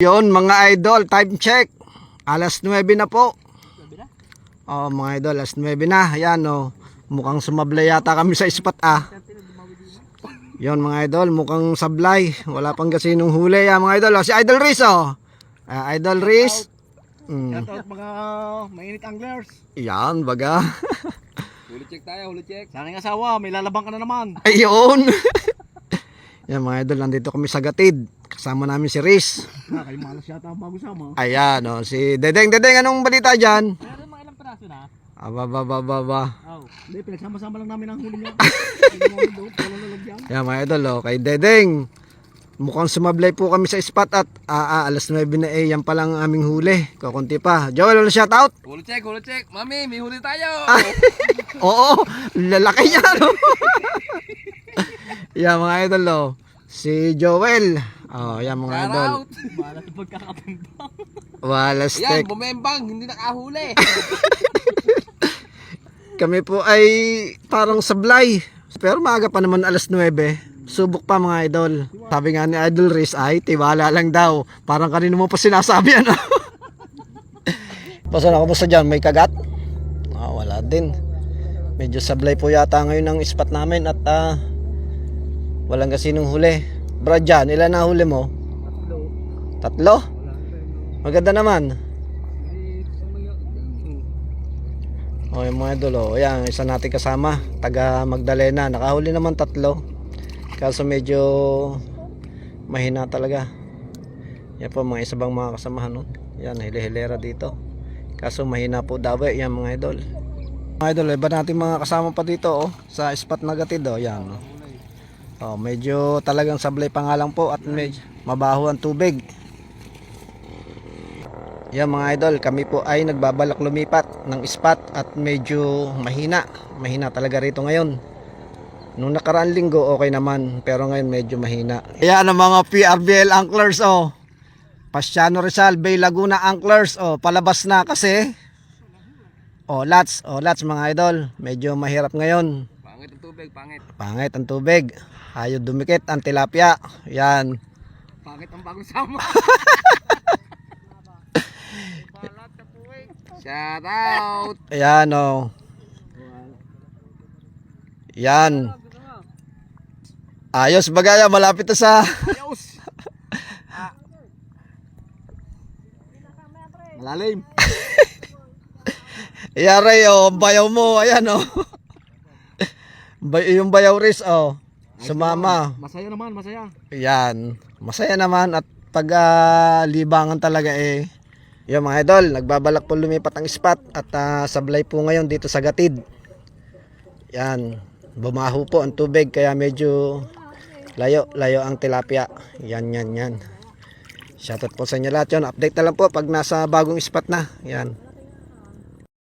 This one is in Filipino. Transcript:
Yon mga idol, time check. Alas 9 na po. Oh, mga idol, alas 9 na. Ayan oh. Mukhang sumablay yata kami sa spot ah. Yon mga idol, mukhang sablay. Wala pang kasinong huli ah, mga idol. Oh, si Idol Riz oh. Idol Riz. Shout out mga mainit anglers. Yan, baga. Huli check tayo, huli check. Sana ng asawa, may lalabang ka na naman. Ayun. Yan mga idol, nandito kami sa Gatid. Kasama namin si Riz. Kayo malas yata ang bago sama. Ayan oh, si Dedeng. Dedeng, anong balita dyan? Meron mga ilang peraso na. Aba. Oh, hindi, pinagsama-sama lang namin ang huli niya. Yan mga idol oh, kay Dedeng. Mukhang sumablay po kami sa spot at alas 9 na yan pa lang aming huli. Kukunti pa. Joel, wala shout out? Huli check, huli check. Mami, may huli tayo. Oo, lalaki niya no. Yan mga idol oh. Si Joel. Oh, yan mga Shout idol. out. Malas ang pagkakatimbang. Wala Yan, stick. bumembang, hindi nakahuli. Kami po ay parang sablay. Pero maaga pa naman alas 9. Subok pa mga idol. Sabi nga ni Idol Riz ay tiwala lang daw. Parang kanino mo pa sinasabi ano. Basta na kumusta dyan? May kagat? Wala din. Medyo sablay po yata ngayon ang spot namin at walang kasinong huli. Brad dyan, ilan na huli mo? Tatlo? Maganda naman. O yung mga idol o. Ayan, isa natin kasama. Taga Magdalena. Nakahuli naman 3. Kaso medyo mahina talaga. Yan po mga isa bang mga kasamahan. No? Yan, hili-hilera dito. Kaso mahina po daw. Yan mga idol. Mga idol, iba natin mga kasama pa dito. Sa spot na Gatid. Yan. Medyo talagang sablay pa nga lang po. At medyo mabaho ang tubig. Yan mga idol, kami po ay nagbabalak lumipat ng spot at medyo mahina talaga rito ngayon. Nung nakaraan linggo okay naman, pero ngayon medyo mahina. Yan ang mga PRBL anglers oh. Pasiano Rizal Bay Laguna anglers oh, palabas na kasi. Lots mga idol, medyo mahirap ngayon. Pangit ang tubig, pangit. Pangit ang tubig. Ayaw dumikit ang tilapia. Yan. Pangit ang bagong sama. Shout out. Ayan oh. Yan. Ayos bagaya, malapit na sa Ayos. Malalim. Yari oh, bayaw mo, ayan oh. Yung bayaw Riz oh. Sumama. Masaya naman, masaya. Yan. Masaya naman at pag libangan talaga eh. Yung mga idol, nagbabalak po lumipat ang spot at sablay po ngayon dito sa Gatid. Yan. Bumaho po ang tubig kaya medyo layo ang tilapia. Yan. Shoutout po sa inyo lahat yun. Update na lang po pag nasa bagong spot na. Yan.